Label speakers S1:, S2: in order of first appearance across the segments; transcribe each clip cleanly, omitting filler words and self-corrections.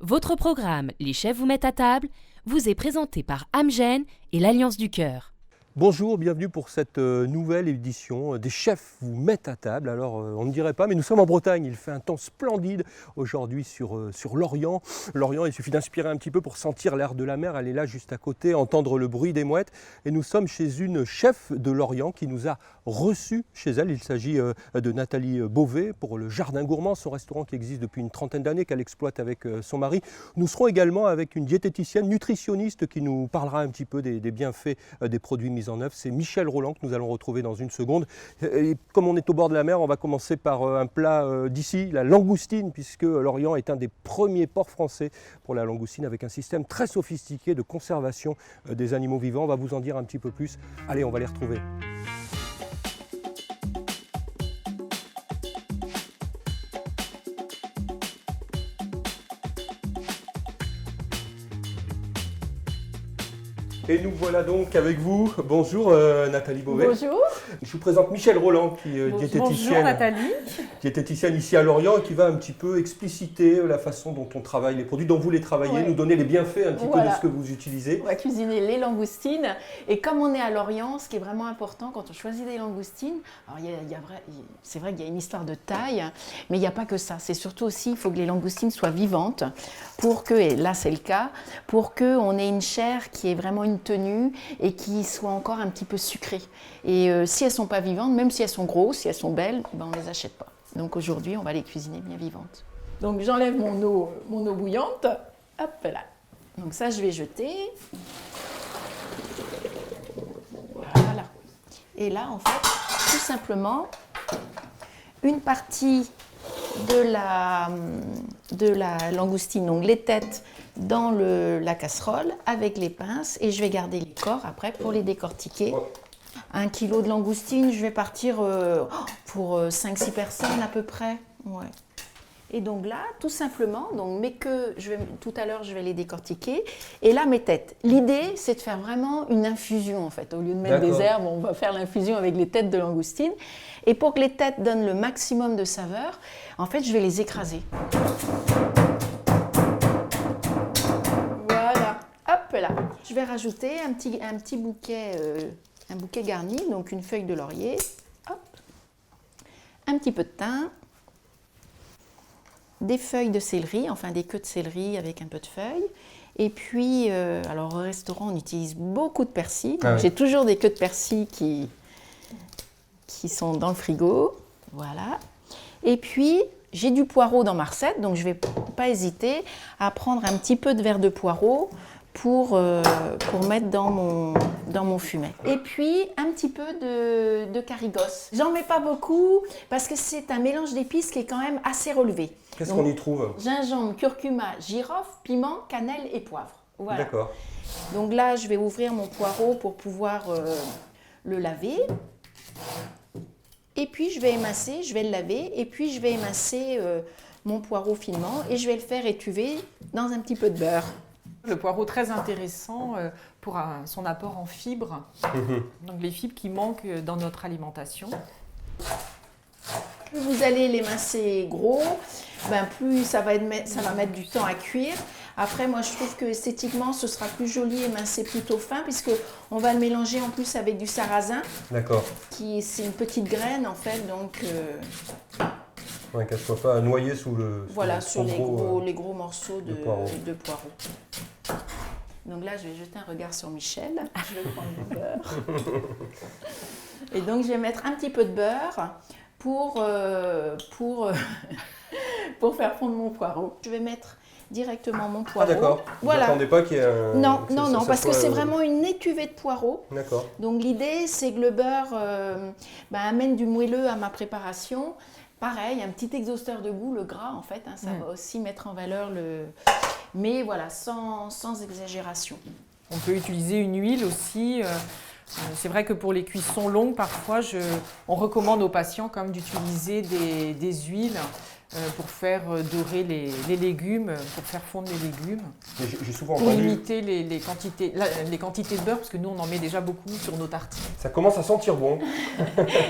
S1: Votre programme Les chefs vous mettent à table vous est présenté par Amgen et l'Alliance du Cœur.
S2: Bonjour, bienvenue pour cette nouvelle édition des chefs vous mettent à table. Alors on ne dirait pas, mais nous sommes en Bretagne, il fait un temps splendide aujourd'hui sur Lorient. Lorient, il suffit d'inspirer un petit peu pour sentir l'air de la mer, elle est là juste à côté, entendre le bruit des mouettes. Et nous sommes chez une chef de Lorient qui nous a reçus chez elle. Il s'agit de Nathalie Beauvais pour le Jardin Gourmand, son restaurant qui existe depuis une trentaine d'années, qu'elle exploite avec son mari. Nous serons également avec une diététicienne nutritionniste qui nous parlera un petit peu des bienfaits des produits mis en œuvre. C'est Michel Rolland que nous allons retrouver dans une seconde. Et comme on est au bord de la mer, on va commencer par un plat d'ici, la langoustine, puisque Lorient est un des premiers ports français pour la langoustine, avec un système très sophistiqué de conservation des animaux vivants. On va vous en dire un petit peu plus. Allez, on va les retrouver. Et nous voilà donc avec vous. Bonjour Nathalie Beauvais.
S3: Bonjour.
S2: Je vous présente Michel Rolland, qui est diététicienne.
S3: Bonjour Nathalie.
S2: Diététicienne ici à Lorient et qui va un petit peu expliciter la façon dont on travaille les produits, dont vous les travaillez,
S3: Ouais.
S2: nous donner les bienfaits un petit peu de
S3: Voilà.
S2: ce que vous utilisez.
S3: On va cuisiner les langoustines. Et comme on est à Lorient, ce qui est vraiment important quand on choisit des langoustines, alors c'est vrai qu'il y a une histoire de taille, mais il n'y a pas que ça. C'est surtout aussi, il faut que les langoustines soient vivantes pour que, et là c'est le cas, pour qu'on ait une chair qui ait vraiment une tenue et qui soit encore un petit peu sucrée. Et si elles ne sont pas vivantes, même si elles sont grosses, si elles sont belles, ben on ne les achète pas. Donc aujourd'hui, on va les cuisiner bien vivantes. Donc j'enlève mon eau bouillante. Hop là. Donc ça, je vais jeter. Voilà. Et là, en fait, tout simplement, une partie de la langoustine, donc les têtes, dans la casserole avec les pinces. Et je vais garder les corps après pour les décortiquer. 1 kilo de langoustine, je vais partir pour 5-6 personnes à peu près. Ouais. Et donc là, tout simplement, donc mes queues, tout à l'heure, je vais les décortiquer. Et là, mes têtes. L'idée, c'est de faire vraiment une infusion, en fait. Au lieu de mettre des herbes, on va faire l'infusion avec les têtes de langoustine. Et pour que les têtes donnent le maximum de saveur, en fait, je vais les écraser. Voilà. Hop là. Je vais rajouter un petit bouquet, un bouquet garni, donc une feuille de laurier. Hop. Un petit peu de thym. Des feuilles de céleri, enfin des queues de céleri avec un peu de feuilles. Et puis, alors au restaurant, on utilise beaucoup de persil.
S2: Ah oui.
S3: J'ai toujours des queues de persil qui sont dans le frigo. Voilà. Et puis, j'ai du poireau dans ma recette, donc je ne vais pas hésiter à prendre un petit peu de verre de poireau pour mettre dans mon fumet. Et puis, un petit peu de carigos. J'en mets pas beaucoup parce que c'est un mélange d'épices qui est quand même assez relevé.
S2: Qu'est-ce
S3: Donc,
S2: qu'on y trouve?
S3: Gingembre, curcuma, girofle, piment, cannelle et poivre. Voilà.
S2: D'accord.
S3: Donc là, je vais ouvrir mon poireau pour pouvoir le laver. Et puis, je vais le laver. Et puis, je vais émincer mon poireau finement et je vais le faire étuver dans un petit peu de beurre.
S4: Le poireau très intéressant pour son apport en fibres, donc les fibres qui manquent dans notre alimentation.
S3: Plus vous allez l'émincer gros, ben plus ça va mettre du temps à cuire. Après, moi, je trouve que esthétiquement, ce sera plus joli émincé plutôt fin, puisqu'on va le mélanger en plus avec du sarrasin.
S2: D'accord.
S3: C'est une petite graine, en fait, donc...
S2: Ouais, qu'elle ne soit pas noyée sous le...
S3: Voilà, sur les
S2: gros
S3: gros morceaux de poireau. Donc là, je vais jeter un regard sur Michel. Je vais prendre du beurre. Et donc, je vais mettre un petit peu de beurre pour faire fondre mon poireau. Je vais mettre directement mon poireau.
S2: Ah d'accord.
S3: Voilà.
S2: Vous n'attendez pas qu'il y ait un...
S3: Non,
S2: ça
S3: parce que
S2: soit,
S3: c'est vraiment une étuvée de poireau.
S2: D'accord.
S3: Donc l'idée, c'est que le beurre amène du moelleux à ma préparation. Pareil, un petit exhausteur de goût, le gras en fait, ça va aussi mettre en valeur le... Mais voilà, sans exagération.
S4: On peut utiliser une huile aussi. C'est vrai que pour les cuissons longues, parfois, on recommande aux patients quand même d'utiliser des huiles pour faire dorer les légumes, pour faire fondre les légumes.
S2: J'ai souvent
S4: pour
S2: entendu...
S4: limiter les quantités de beurre, parce que nous, on en met déjà beaucoup sur nos tartines.
S2: Ça commence à sentir bon.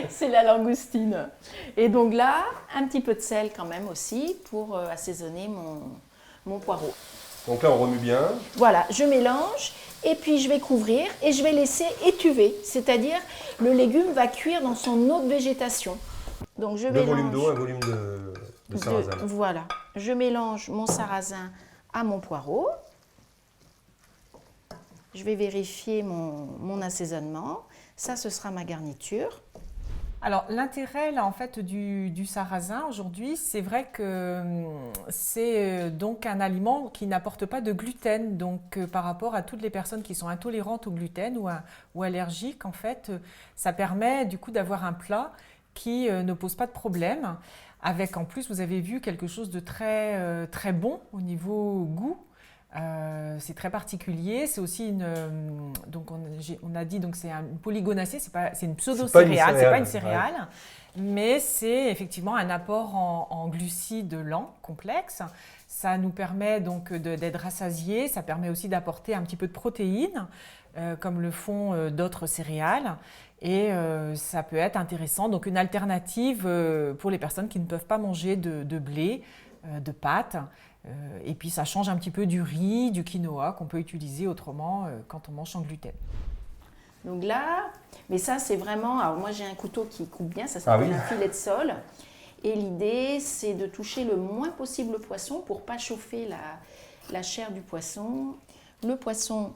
S3: C'est la langoustine. Et donc là, un petit peu de sel quand même aussi pour assaisonner mon poireau.
S2: Donc là, on remue bien.
S3: Voilà, je mélange et puis je vais couvrir et je vais laisser étuver, c'est-à-dire le légume va cuire dans son eau de végétation. Donc je
S2: Deux
S3: mélange.
S2: volumes d'eau, un volume de sarrasin.
S3: Voilà, je mélange mon sarrasin à mon poireau. Je vais vérifier mon assaisonnement. Ça, ce sera ma garniture.
S4: Alors l'intérêt là en fait du sarrasin aujourd'hui, c'est vrai que c'est donc un aliment qui n'apporte pas de gluten. Donc par rapport à toutes les personnes qui sont intolérantes au gluten ou allergiques, en fait, ça permet du coup d'avoir un plat qui ne pose pas de problème. Avec en plus, vous avez vu quelque chose de très, très bon au niveau goût. C'est très particulier, c'est aussi donc on a dit donc c'est une polygonacée, c'est une pseudo-céréale, c'est pas une céréale, ouais. Mais c'est effectivement un apport en glucides lents, complexes. Ça nous permet donc d'être rassasiés, ça permet aussi d'apporter un petit peu de protéines, comme le font d'autres céréales. Et ça peut être intéressant, donc une alternative pour les personnes qui ne peuvent pas manger de blé, de pâtes. Et puis ça change un petit peu du riz, du quinoa qu'on peut utiliser autrement quand on mange sans gluten.
S3: Donc là, mais ça c'est vraiment, alors moi j'ai un couteau qui coupe bien, ça s'appelle un filet de sole. Et l'idée c'est de toucher le moins possible le poisson pour ne pas chauffer la chair du poisson. Le poisson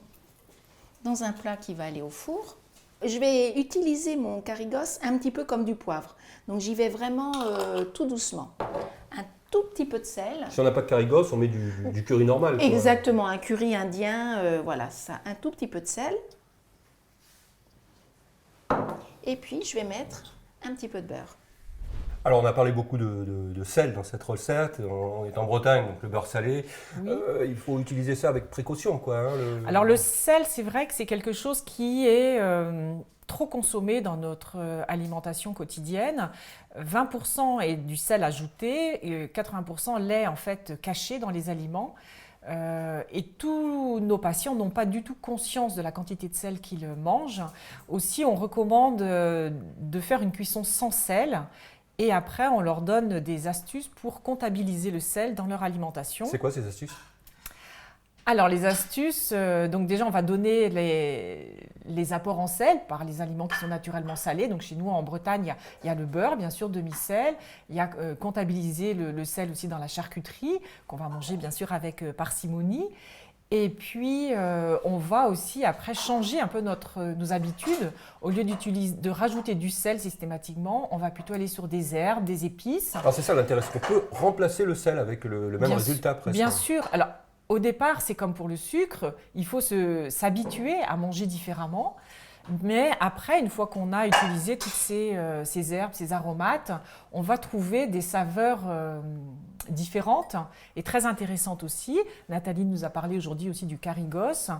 S3: dans un plat qui va aller au four. Je vais utiliser mon carigos un petit peu comme du poivre. Donc j'y vais vraiment tout doucement. Un tout petit peu de sel.
S2: Si on n'a pas de carigos, on met du curry normal. Quoi.
S3: Exactement, un curry indien, voilà, ça, un tout petit peu de sel. Et puis je vais mettre un petit peu de beurre.
S2: Alors on a parlé beaucoup de sel dans cette recette, on est en Bretagne, donc le beurre salé, oui. Il faut utiliser ça avec précaution, quoi. Hein,
S4: Alors le sel, c'est vrai que c'est quelque chose qui est trop consommé dans notre alimentation quotidienne. 20% est du sel ajouté, et 80% l'est en fait caché dans les aliments. Et tous nos patients n'ont pas du tout conscience de la quantité de sel qu'ils mangent. Aussi, on recommande de faire une cuisson sans sel. Et après, on leur donne des astuces pour comptabiliser le sel dans leur alimentation.
S2: C'est quoi ces astuces ?
S4: Alors, les astuces, donc déjà, on va donner les apports en sel par les aliments qui sont naturellement salés. Donc, chez nous, en Bretagne, il y a le beurre, bien sûr, demi-sel. Il y a comptabiliser le sel aussi dans la charcuterie, qu'on va manger, bien sûr, avec parcimonie. Et puis, on va aussi après changer un peu nos habitudes. Au lieu de rajouter du sel systématiquement, on va plutôt aller sur des herbes, des épices.
S2: Alors c'est ça l'intérêt, c'est qu'on peut remplacer le sel avec le même résultat presque.
S4: Bien sûr. Alors, au départ, c'est comme pour le sucre, il faut s'habituer à manger différemment. Mais après, une fois qu'on a utilisé toutes ces herbes, ces aromates, on va trouver des saveurs différentes et très intéressantes aussi. Nathalie nous a parlé aujourd'hui aussi du carigos.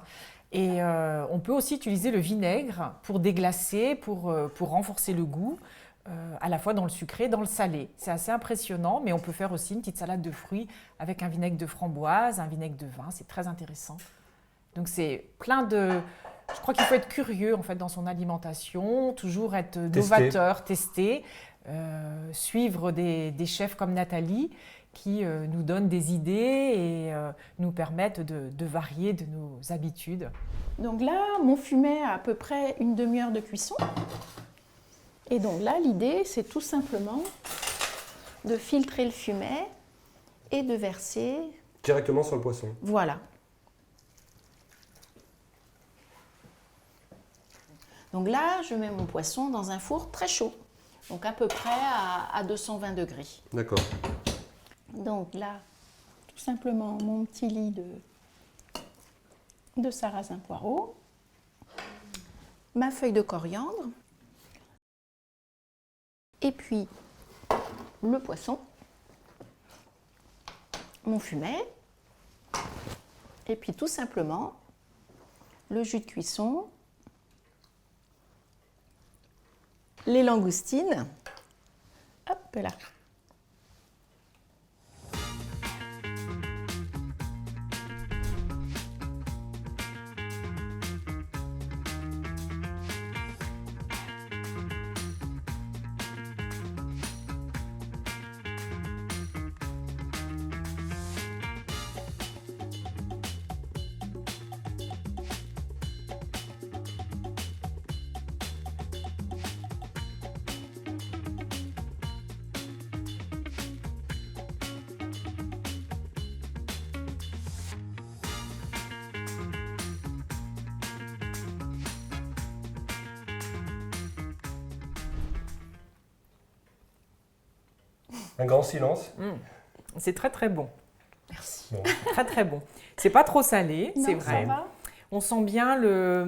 S4: Et on peut aussi utiliser le vinaigre pour déglacer, pour renforcer le goût, à la fois dans le sucré et dans le salé. C'est assez impressionnant, mais on peut faire aussi une petite salade de fruits avec un vinaigre de framboise, un vinaigre de vin. C'est très intéressant. Donc c'est plein de... Je crois qu'il faut être curieux en fait, dans son alimentation, toujours être novateur, tester, suivre des chefs comme Nathalie qui nous donnent des idées et nous permettent de varier de nos habitudes.
S3: Donc là, mon fumet a à peu près une demi-heure de cuisson. Et donc là, l'idée, c'est tout simplement de filtrer le fumet et de verser...
S2: Directement sur le poisson.
S3: Voilà. Donc là, je mets mon poisson dans un four très chaud, donc à peu près à 220 degrés.
S2: D'accord.
S3: Donc là, tout simplement mon petit lit de sarrasin poireau, ma feuille de coriandre, et puis le poisson, mon fumet, et puis tout simplement le jus de cuisson, les langoustines, hop là.
S2: Un grand silence.
S4: C'est très très bon.
S3: Merci.
S2: Bon.
S4: Très très bon. C'est pas trop salé,
S3: Non,
S4: c'est
S3: ça
S4: vrai.
S3: va.
S4: On sent bien le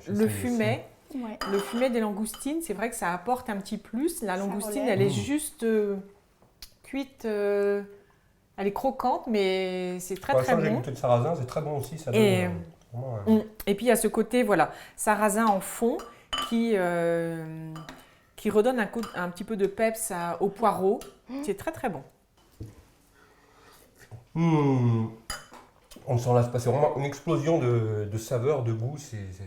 S2: j'essaie
S4: fumet.
S3: Ouais.
S4: Le fumet des langoustines, c'est vrai que ça apporte un petit plus. La
S3: Ça
S4: langoustine,
S3: relève.
S4: elle est juste cuite. Elle est croquante, mais c'est très
S2: Pour
S4: très
S2: l'instant, j'ai
S4: bon.
S2: goûté de sarrasin, c'est très bon aussi. Ça donne,
S4: Et-
S2: vraiment,
S4: Et puis il y a ce côté, voilà, sarrasin en fond qui redonne un petit peu de peps au poireau. C'est très très bon.
S2: On ne s'en lasse pas, c'est vraiment une explosion de saveurs, de goût,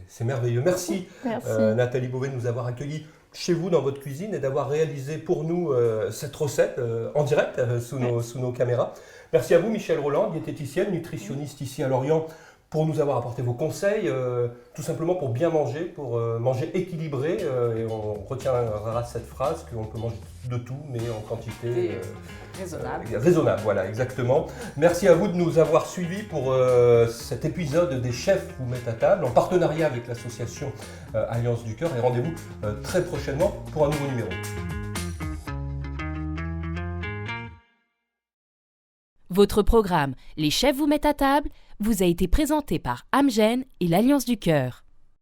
S2: c'est merveilleux. Merci,
S3: Merci.
S2: Nathalie Beauvais de nous avoir accueillis chez vous dans votre cuisine et d'avoir réalisé pour nous cette recette en direct sous nos caméras. Merci à vous Michel Roland, diététicienne, nutritionniste ici à Lorient, pour nous avoir apporté vos conseils, tout simplement pour bien manger, pour manger équilibré. Et on retiendra cette phrase qu'on peut manger de tout, mais en quantité
S4: Raisonnable.
S2: raisonnable. Voilà, exactement. Merci à vous de nous avoir suivis pour cet épisode des chefs vous mettent à table, en partenariat avec l'association Alliance du Cœur. Et rendez-vous très prochainement pour un nouveau numéro.
S1: Votre programme Les chefs vous mettent à table vous a été présenté par Amgen et l'Alliance du Cœur.